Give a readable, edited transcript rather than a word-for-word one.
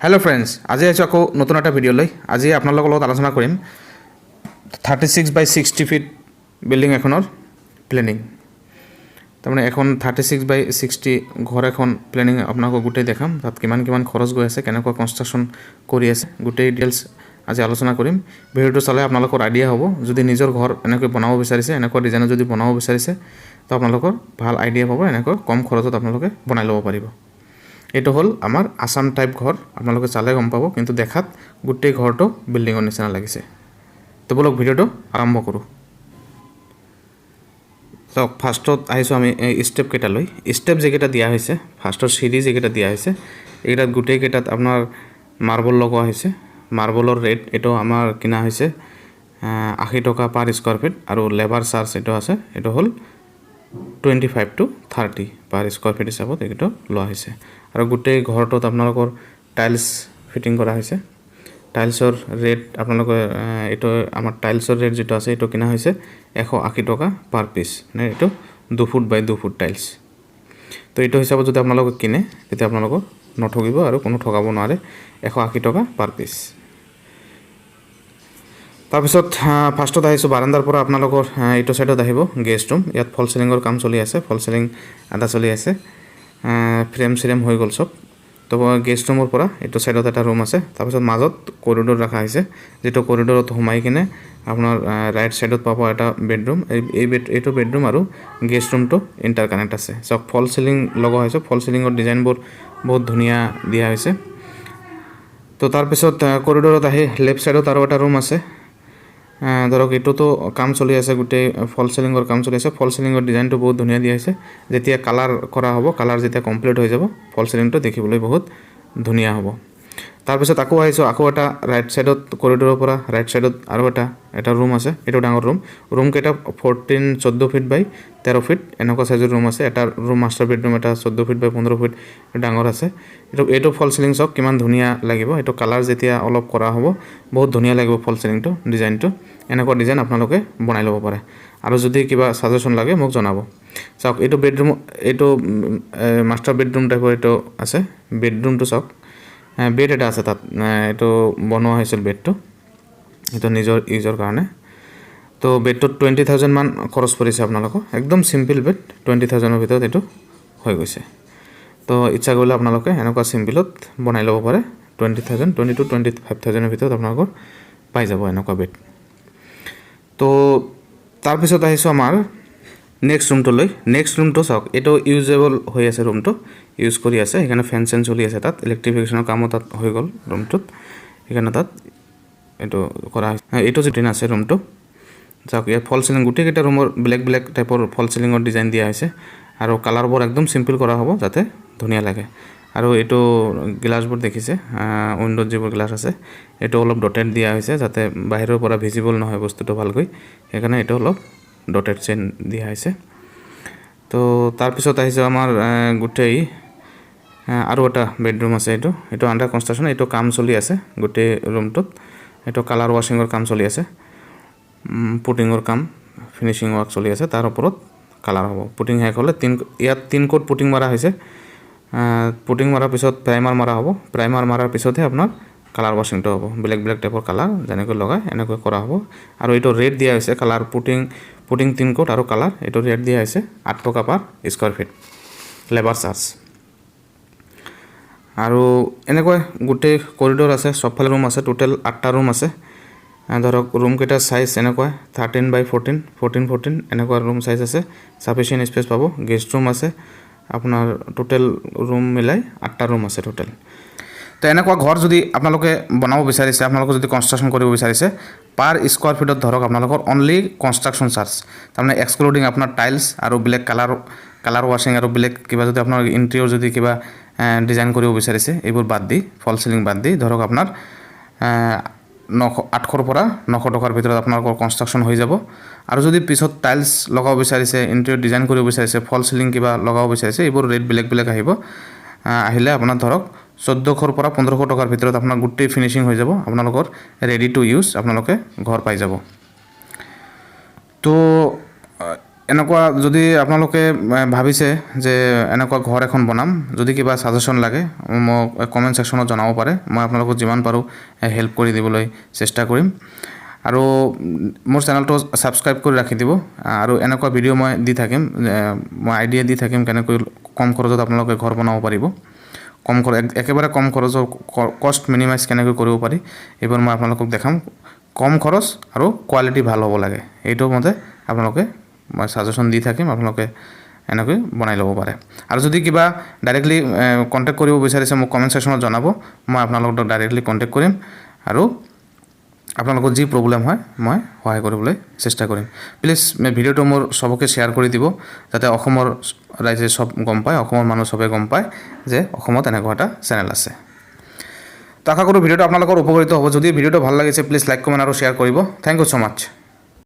Hello friends आज आको नतुन एटा video लै आज आपनालोকৰ লগত आलोचना কৰিম 36/60 फीट बिल्डिंग एखনৰ प्लेनिंग তাৰমানে এখন 36/60 ঘৰ এখন প্লেনিং আপোনাক গুটেই দেখাম তাত কিমান কিমান খৰচ গৈ আছে কেনেকুৱা কনস্ট্ৰাকশন কৰি আছে গুটেই ডিটেইলছ আজি আলোচনা কৰিম ভিডিওটো চালে আপোনালোকৰ আইডিয়া হ'ব যদি নিজৰ ঘৰ এনেকৈ বনাব বিচাৰিছে এনেকুৱা ডিজাইন যদি বনাব বিচাৰিছে তো আপোনালোকৰ ভাল আইডিয়া পাব এনেকৈ কম খৰচত আপোনালোকে বনাই ল'ব পাৰিব এটো হল আমাৰ আসাম টাইপ ঘৰ আপনাদেৰ চালে গম পাবো কিন্তু দেখাত গোটেই ঘৰটো বিল্ডিংৰ নিচিনা লাগিছে তো বলক ভিডিওটো আৰম্ভ কৰো তো ফাৰ্স্টত আইছো আমি স্টেপ কেটা লৈ স্টেপ যেকেটা দিয়া হৈছে ফাৰ্স্টৰ সিঁড়ি যেকেটা দিয়া হৈছে এইটা গোটেই কেটাত আপনাৰ মাৰ্বল লগোৱা হৈছে মাৰ্বলৰ ৰেট এটো আমাৰ কিনা হৈছে 80 টকা পাৰ স্কয়াৰ ফিট আৰু লেবাৰ চাৰ্জ এটো আছে এটো হল 25 to 30 পাৰ স্কয়াৰ ফিট হিসাবত এটো লোৱা হৈছে আৰু গোটেই ঘৰটোত আপোনালোকৰ টাইলছ ফিটিং কৰা হৈছে টাইলছৰ ৰেট আপোনালোকৰ এটো আমাৰ টাইলছৰ ৰেট যেটো আছে এটো কিনা হৈছে 180 টকা পার পিস মানে এটো 2 ফুট বাই 2 ফুট টাইলছ তো এটো হিসাবত যদি আপোনালোকে কিনে তেতিয়া আপোনালোকৰ নঠগিব আৰু কোনো ঠগাব নোৱাৰে 180 টকা পাৰ পিস তাৰপিছত ফাৰ্স্টত আহিছো বাৰান্দাৰ পৰা আপোনালোকৰ এটো সাইডত আহিব গেষ্ট ৰুম ইয়াত ফল সিলিংৰ কাম চলি আছে ফল সিলিং আদা চলি আছে ফ্ৰেম সিৰেম হৈ গল সব তো গেষ্ট ৰুমৰ পৰা এটো সাইডত এটা ৰুম আছে তাৰপিছত মাজত কৰিডৰ ৰাখা হৈছে যেটো কৰিডৰত সোমাই কিনে আপোনাৰ ৰাইট সাইডত পাব এটা বেডৰুম এইটো বেডৰুম আৰু গেষ্ট ৰুমটো ইন্টাৰ কানেক্ট আছে সব ফল সিলিং লগোৱা হৈছে ফল সিলিংৰ ডিজাইনবোৰ বহুত ধুনিয়া দিয়া হৈছে তো তাৰপিছত কৰিডৰত আহি লেফট সাইডত আৰু এটা ৰুম আছে ধৰক এটো তো কাম চলি আছে গোটেই ফল সিলিংৰ কাম চলি আছে ফল সিলিংৰ ডিজাইনটো বহুত ধুনিয়া দিয়া হৈছে যেতিয়া কালাৰ কৰা হ'ব কালাৰ যেতিয়া কমপ্লিট হৈ যাব ফল সিলিংটো দেখিবলৈ বহুত ধুনিয়া হ'ব তাৰপিছত আকৌ আহিছো আকৌ এটা ৰাইট সাইডত কৰিডৰৰ পৰা ৰাইট সাইডত আৰু এটা ৰুম আছে এটো ডাঙৰ ৰুম কেটা 14 ফিট বাই 13 ফিট এনেকুৱা সাইজৰ ৰুম আছে এটা ৰুম মাস্টাৰ বেডৰুম এটা 14 ফিট বাই 15 ফিট ডাঙৰ আছে এটো ফল সিলিং সব কিমান ধুনিয়া লাগিব এটো কালাৰ যেতিয়া অলপ কৰা হ'ব বহুত ধুনিয়া লাগিব ফল সিলিংটো ডিজাইনটো এনেকুৱা ডিজাইন আপোনালোকে বনাই ল'ব পাৰে আৰু যদি কিবা সাজেশন লাগে মোক জনাব চাওক এটো বেডৰুম এটো মাস্টাৰ বেডৰুম টাইপৰ এটো আছে বেডৰুমটো চাওক বেড এটা আছে তাত এটো বনোৱা হৈছিল বেডটো এটো নিজৰ ইউজৰ কাৰণে তো বেডটোত 20000 মান খৰচ পৰিছে আপোনালোকৰ একদম সিম্পল বেড 20000 ৰ ভিতৰত এটো হৈ গৈছে তো ইচ্ছা কৰিলে আপোনালোকে এনেকুৱা সিম্পলত বনাই ল'ব পাৰে 20000 20 to 25000 ৰ ভিতৰত আপোনালোকৰ পাই যাব এনেকুৱা বেড তো তাৰপিছত আহিছো আমাৰ নেক্সট ৰুমটো লৈ নেক্সট ৰুমটো চাওক এটো ইউজেবল হৈ আছে ৰুমটো ইউজ কৰি আছে এখানে ফেন সেন চলি আছে তাত ইলেক্ট্ৰিফিকেশনৰ কাম তাত হৈ গল ৰুমটোত এখানে তাত এটো কৰা এটো যেটিন আছে ৰুমটো চাওক ইয়াত ফল সিলিং গুটেই কেটা ৰুমৰ ব্ল্যাক ব্ল্যাক টাইপৰ ফল সিলিংৰ ডিজাইন দিয়া হৈছে আৰু কালাৰবোৰ একদম সিম্পল কৰা হ'ব যাতে ধুনিয়া লাগে আৰু এটো গ্লাছবোৰ দেখিছে উইন্ডোত যিবোৰ গ্লাছ আছে এটো অলপ ডটেড দিয়া হৈছে যাতে বাহিৰৰ পৰা ভিজিবল নহয় বস্তুটো ভালকৈ এখানে এটো অলপ ডটেড চেন দিয়া হৈছে তো তাৰপিছত আহিছে আমাৰ গুটেই আৰু এটা বেডৰুম আছে এটো আন্ডাৰ কনস্ট্ৰাকশন এটো কাম চলি আছে গুটেই ৰুমটোত এটো কালাৰ ওয়াশিংৰ কাম চলি আছে পুটিংৰ কাম ফিনিশিং ওয়াৰ্ক চলি আছে তাৰ ওপৰত কালাৰ হ'ব পুটিং শেষ হলে ইয়াত 3 কোট পুটিং মাৰা হৈছে পুটিং মাৰাৰ পিছত প্ৰাইমাৰ মাৰা হ'ব প্ৰাইমাৰ মাৰাৰ পিছতহে আপোনাৰ কালাৰ ওয়াশিংটো হ'ব ব্ল্যাক ব্ল্যাক টাইপৰ কালাৰ যেনেকৈ লগাই এনেকৈ কৰা হ'ব আৰু এটো ৰেট দিয়া হৈছে কালাৰ পুটিং 3 কোট আৰু কালাৰ এটো ৰেট দিয়া হৈছে 8 টকা পাৰ স্কয়াৰ ফিট লেবাৰ চাৰ্জ আৰু এনেকৈ গোটেই কৰিডৰ আছে সবফালে ৰুম আছে টোটাল 8টা ৰুম আছে ধৰক ৰুম কেটা সাইজ এনেকুৱা 13 বাই 14 14 14 এনেকুৱা ৰুম সাইজ আছে সাফিসিয়েন্ট স্পেস পাবো গেস্ট ৰুম আছে আপোনাৰ টোটাল ৰুম মিলাই 8টা ৰুম আছে টোটাল তো এনেকুৱা ঘৰ যদি আপোনালোকে বনাব বিচাৰিছে আপোনালোকে যদি কনস্ট্ৰাকশন কৰিব বিচাৰিছে পাৰ স্কয়াৰ ফিটত ধৰক আপোনালোকৰ অনলি কনস্ট্ৰাকশন চাৰ্জ তাৰমানে এক্সক্লুডিং আপোনাৰ টাইলছ আৰু ব্ল্যাক কালাৰ ওয়াশিং আৰু ব্ল্যাক কিবা যদি আপোনাৰ ইন্টেৰিয়ৰ যদি কিবা ডিজাইন কৰিব বিচাৰিছে এইবোৰ বাদ দি ফল সিলিং বাদ দি ধৰক আপোনাৰ 800 পৰা 900 টকাৰ ভিতৰত আপোনালোকৰ কনস্ট্ৰাকশন হৈ যাব আৰু যদি পিছত টাইলছ লগাব বিচাৰিছে ইন্টেৰিয়ৰ ডিজাইন কৰিব বিচাৰিছে ফল সিলিং কিবা লগাব বিচাৰিছে এইবোৰ ৰেট বেলেগ আহিব আহিলে আপোনাৰ ধৰক 1400 পৰা 1500 টকাৰ ভিতৰত আপোনাৰ গুটেই ফিনিশিং হৈ যাব আপোনালোকৰ ৰেডি টু ইউজ আপোনালোকে ঘৰ পাই যাব তো এনেকুৱা যদি আপোনালোকে ভাবিছে যে এনেকুৱা ঘৰ এখন বনাম, যদি কিবা ছাজেশ্যন লাগে মোক কমেণ্ট ছেকশ্যনত জনাব পাৰে। মই আপোনালোকক যিমান পাৰোঁ হেল্প কৰি দিবলৈ চেষ্টা কৰিম। আৰু মোৰ চেনেলটো ছাবস্ক্ৰাইব কৰি ৰাখি দিব। আৰু এনেকুৱা ভিডিঅ' মই দি থাকিম, মই আইডিয়া দি থাকিম কেনেকৈ কম খৰচত আপোনালোকে ঘৰ বনাব পাৰিব। একেবাৰে কম খৰচৰ কষ্ট মিনিমাইজ কেনেকৈ কৰিব পাৰি এইবোৰ মই আপোনালোকক দেখাম। কম খৰচ আৰু কোৱালিটি ভাল হ'ব লাগে, এইটো মতে আপোনালোকে মই ছাজেশ্যন দি থাকিম, আপোনালোকে এনেকৈ বনাই ল'ব পাৰে। আৰু যদি কিবা ডাইৰেক্টলি কণ্টেক্ট কৰিব বিচাৰিছে মোক কমেণ্ট ছেকশ্যনত জনাব, মই আপোনালোকক ডাইৰেক্টলি কণ্টেক্ট কৰিম আৰু আপোনালোকৰ যি প্ৰব্লেম হয় মই সহায় কৰিবলৈ চেষ্টা কৰিম। প্লিজ ভিডিঅ'টো মোৰ চবকে শ্বেয়াৰ কৰি দিব, যাতে অসমৰ ৰাইজে চব গম পায়, অসমৰ মানুহ চবে গম পায় যে অসমত এনেকুৱা এটা চেনেল আছে। তো আশা কৰোঁ ভিডিঅ'টো আপোনালোকৰ উপকৃত হ'ব। যদি ভিডিঅ'টো ভাল লাগিছে প্লিজ লাইক কমেণ্ট আৰু শ্বেয়াৰ কৰিব। Thank you so' much.